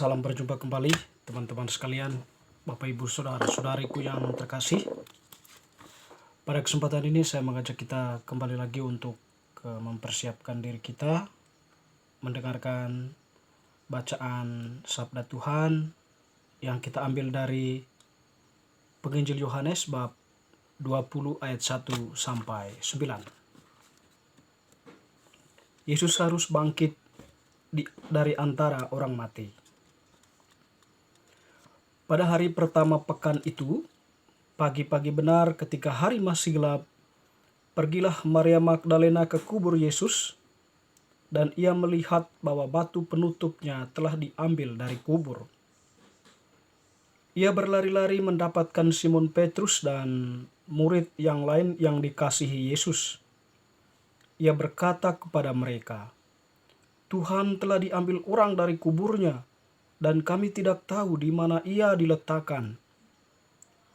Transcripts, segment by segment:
Salam berjumpa kembali teman-teman sekalian, Bapak Ibu Saudara-saudariku yang terkasih. Pada kesempatan ini saya mengajak kita kembali lagi untuk mempersiapkan diri kita mendengarkan bacaan Sabda Tuhan yang kita ambil dari Penginjil Yohanes bab 20 ayat 1 sampai 9. Yesus harus bangkit dari antara orang mati. Pada hari pertama pekan itu, pagi-pagi benar ketika hari masih gelap, pergilah Maria Magdalena ke kubur Yesus, dan ia melihat bahwa batu penutupnya telah diambil dari kubur. Ia berlari-lari mendapatkan Simon Petrus dan murid yang lain yang dikasihi Yesus. Ia berkata kepada mereka, "Tuhan telah diambil orang dari kuburnya, dan kami tidak tahu di mana ia diletakkan."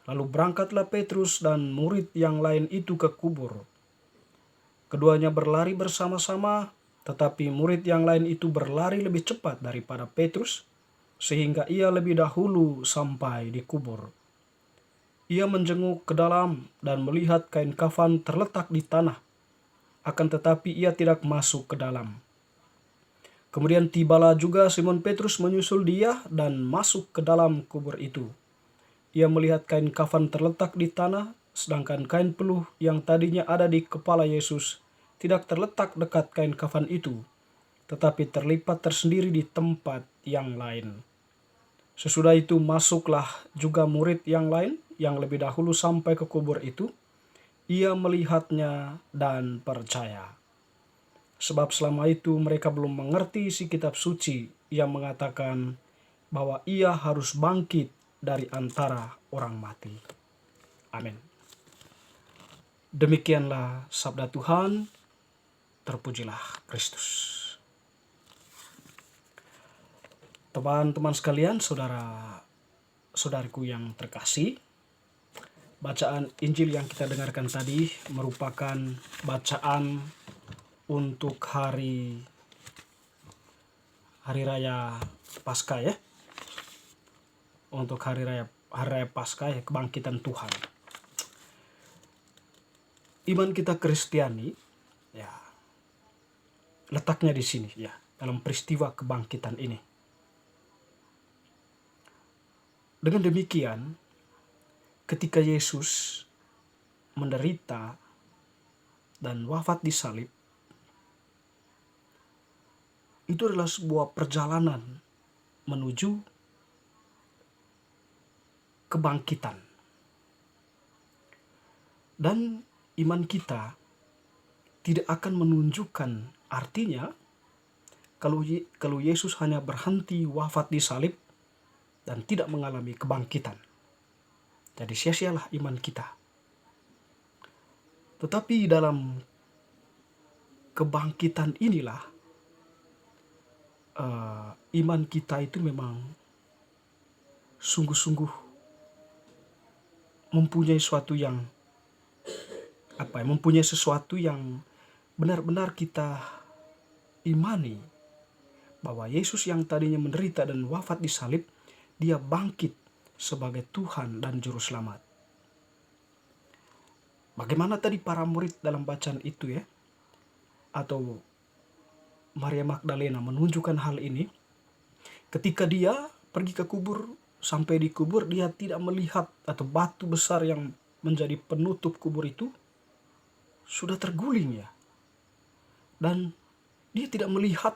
Lalu berangkatlah Petrus dan murid yang lain itu ke kubur. Keduanya berlari bersama-sama, tetapi murid yang lain itu berlari lebih cepat daripada Petrus, sehingga ia lebih dahulu sampai di kubur. Ia menjenguk ke dalam dan melihat kain kafan terletak di tanah, akan tetapi ia tidak masuk ke dalam. Kemudian tibalah juga Simon Petrus menyusul dia dan masuk ke dalam kubur itu. Ia melihat kain kafan terletak di tanah, sedangkan kain peluh yang tadinya ada di kepala Yesus tidak terletak dekat kain kafan itu, tetapi terlipat tersendiri di tempat yang lain. Sesudah itu masuklah juga murid yang lain yang lebih dahulu sampai ke kubur itu. Ia melihatnya dan percaya. Sebab selama itu mereka belum mengerti isi kitab suci yang mengatakan bahwa ia harus bangkit dari antara orang mati. Amin. Demikianlah sabda Tuhan. Terpujilah Kristus. Teman-teman sekalian, saudara-saudariku yang terkasih, bacaan Injil yang kita dengarkan tadi merupakan bacaan untuk hari raya Paskah ya. Untuk hari raya Paskah ya, kebangkitan Tuhan. Iman kita Kristiani ya letaknya di sini ya, dalam peristiwa kebangkitan ini. Dengan demikian, ketika Yesus menderita dan wafat di salib, itu adalah sebuah perjalanan menuju kebangkitan. Dan iman kita tidak akan menunjukkan, artinya kalau Yesus hanya berhenti wafat di salib dan tidak mengalami kebangkitan, jadi sia-sialah iman kita. Tetapi dalam kebangkitan inilah iman kita itu memang sungguh-sungguh mempunyai sesuatu yang benar-benar kita imani, bahwa Yesus yang tadinya menderita dan wafat di salib, dia bangkit sebagai Tuhan dan Juru Selamat. Bagaimana tadi para murid dalam bacaan itu ya, atau Maria Magdalena menunjukkan hal ini. Ketika dia pergi ke kubur, sampai di kubur dia tidak melihat atau batu besar yang menjadi penutup kubur itu sudah terguling ya. Dan dia tidak melihat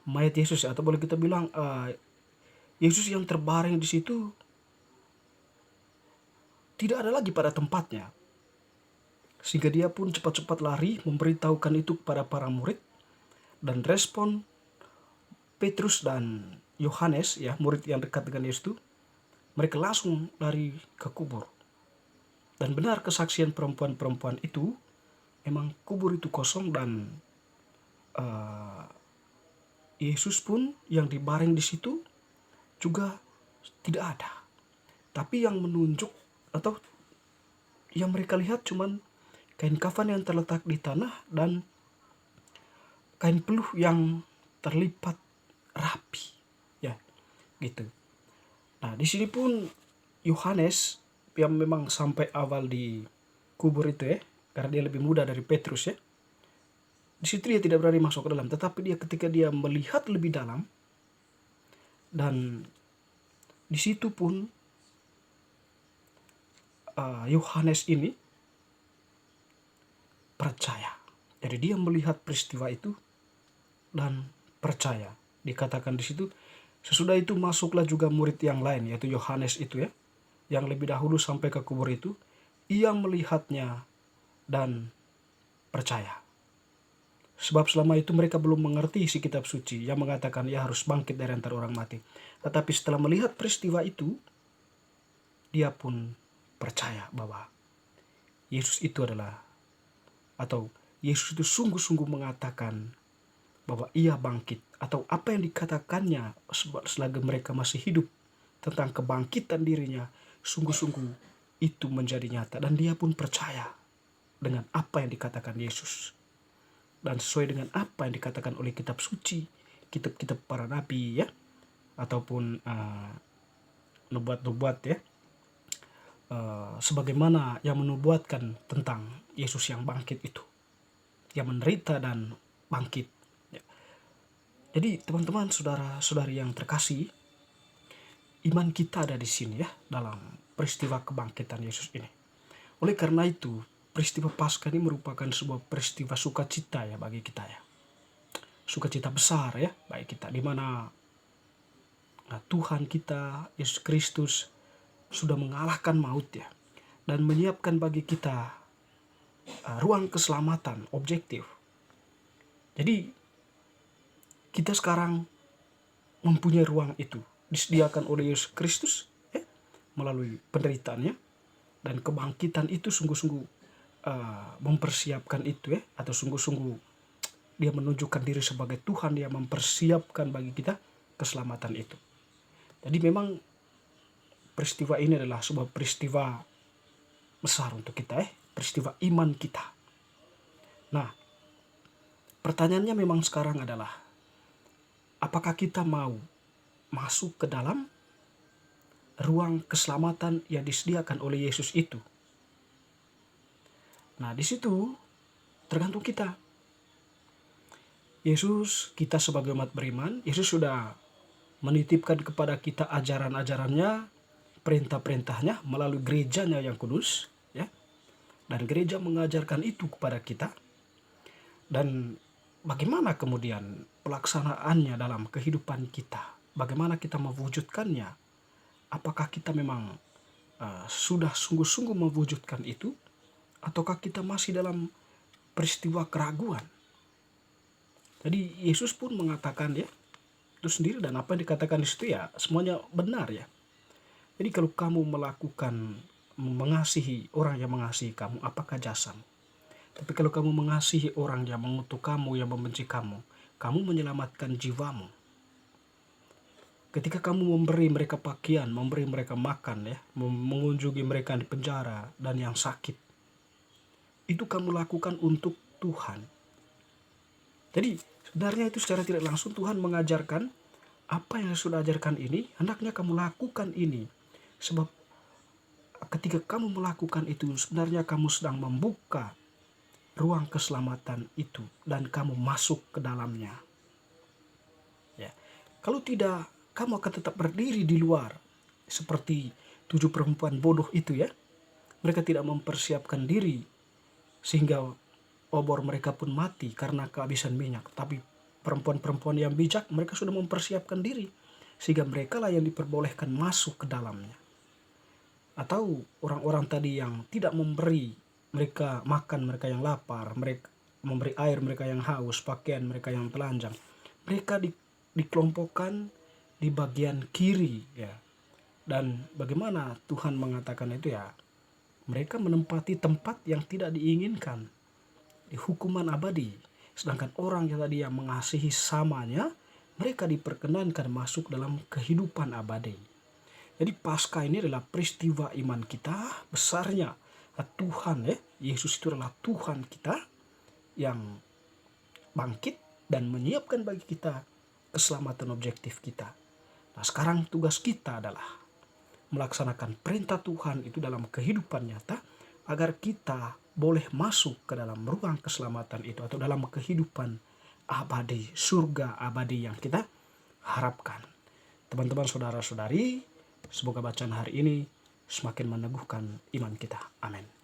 mayat Yesus, atau boleh kita bilang Yesus yang terbaring di situ tidak ada lagi pada tempatnya. Sehingga dia pun cepat-cepat lari memberitahukan itu kepada para murid, dan respon Petrus dan Yohanes ya, murid yang dekat dengan Yesus itu, mereka langsung lari ke kubur. Dan benar kesaksian perempuan-perempuan itu, memang kubur itu kosong dan Yesus pun yang dibaring di situ juga tidak ada. Tapi yang menunjuk atau yang mereka lihat cuman kain kafan yang terletak di tanah dan kain peluh yang terlipat rapi, ya, gitu. Nah, di sini pun Yohanes yang memang sampai awal di kubur itu ya, karena dia lebih muda dari Petrus ya. Di situ dia tidak berani masuk ke dalam, tetapi dia ketika dia melihat lebih dalam, dan di situ pun Yohanes ini percaya. Jadi dia melihat peristiwa itu dan percaya. Dikatakan di situ, sesudah itu masuklah juga murid yang lain, yaitu Yohanes itu ya, yang lebih dahulu sampai ke kubur itu. Ia melihatnya dan percaya. Sebab selama itu mereka belum mengerti isi kitab suci yang mengatakan ia harus bangkit dari antara orang mati. Tetapi setelah melihat peristiwa itu, dia pun percaya bahwa Yesus itu adalah, atau Yesus itu sungguh-sungguh mengatakan bahwa ia bangkit, atau apa yang dikatakannya selagi mereka masih hidup tentang kebangkitan dirinya, sungguh-sungguh itu menjadi nyata. Dan dia pun percaya dengan apa yang dikatakan Yesus. Dan sesuai dengan apa yang dikatakan oleh kitab suci, kitab-kitab para nabi ya, ataupun nubuat-nubuat ya, sebagaimana yang menubuatkan tentang Yesus yang bangkit itu, yang menderita dan bangkit ya. Jadi teman-teman, saudara-saudari yang terkasih, iman kita ada di sini ya, dalam peristiwa kebangkitan Yesus ini. Oleh karena itu, peristiwa Paskah ini merupakan sebuah peristiwa sukacita ya bagi kita ya. Sukacita besar ya bagi kita, di mana Tuhan kita Yesus Kristus sudah mengalahkan maut ya, dan menyiapkan bagi kita ruang keselamatan objektif. Jadi kita sekarang mempunyai ruang itu, disediakan oleh Yesus Kristus ya, melalui penderitaannya, dan kebangkitan itu sungguh-sungguh mempersiapkan itu ya, atau sungguh-sungguh dia menunjukkan diri sebagai Tuhan yang mempersiapkan bagi kita keselamatan itu. Jadi memang peristiwa ini adalah sebuah peristiwa besar untuk kita ya, peristiwa iman kita. Nah, pertanyaannya memang sekarang adalah, apakah kita mau masuk ke dalam ruang keselamatan yang disediakan oleh Yesus itu? Nah, di situ tergantung kita. Yesus, kita sebagai umat beriman, Yesus sudah menitipkan kepada kita ajaran-ajarannya, perintah-perintahnya melalui gerejanya yang kudus ya. Dan gereja mengajarkan itu kepada kita. Dan bagaimana kemudian pelaksanaannya dalam kehidupan kita? Bagaimana kita mewujudkannya? Apakah kita memang sudah sungguh-sungguh mewujudkan itu? Ataukah kita masih dalam peristiwa keraguan? Jadi Yesus pun mengatakan ya, itu sendiri, dan apa yang dikatakan di situ ya semuanya benar ya. Jadi kalau kamu mengasihi orang yang mengasihi kamu, apakah jasamu? Tapi kalau kamu mengasihi orang yang mengutuk kamu, yang membenci kamu, kamu menyelamatkan jiwamu. Ketika kamu memberi mereka pakaian, memberi mereka makan ya, mengunjungi mereka di penjara dan yang sakit, itu kamu lakukan untuk Tuhan. Jadi sebenarnya itu secara tidak langsung Tuhan mengajarkan apa yang sudah ajarkan ini, hendaknya kamu lakukan ini. Sebab ketika kamu melakukan itu, sebenarnya kamu sedang membuka ruang keselamatan itu dan kamu masuk ke dalamnya. Ya. Kalau tidak, kamu akan tetap berdiri di luar seperti 7 perempuan bodoh itu ya. Mereka tidak mempersiapkan diri sehingga obor mereka pun mati karena kehabisan minyak. Tapi perempuan-perempuan yang bijak, mereka sudah mempersiapkan diri sehingga mereka lah yang diperbolehkan masuk ke dalamnya. Atau orang-orang tadi yang tidak memberi mereka makan, mereka yang lapar, mereka memberi air mereka yang haus, pakaian mereka yang telanjang, mereka dikelompokkan di bagian kiri ya. Dan bagaimana Tuhan mengatakan itu ya, mereka menempati tempat yang tidak diinginkan, di hukuman abadi. Sedangkan orang yang tadi yang mengasihi samanya, mereka diperkenankan masuk dalam kehidupan abadi. Jadi Paskah ini adalah peristiwa iman kita besarnya. Tuhan ya, Yesus itu adalah Tuhan kita yang bangkit dan menyiapkan bagi kita keselamatan objektif kita. Nah, sekarang tugas kita adalah melaksanakan perintah Tuhan itu dalam kehidupan nyata agar kita boleh masuk ke dalam ruang keselamatan itu atau dalam kehidupan abadi, surga abadi yang kita harapkan. Teman-teman, saudara-saudari, semoga bacaan hari ini semakin meneguhkan iman kita. Amin.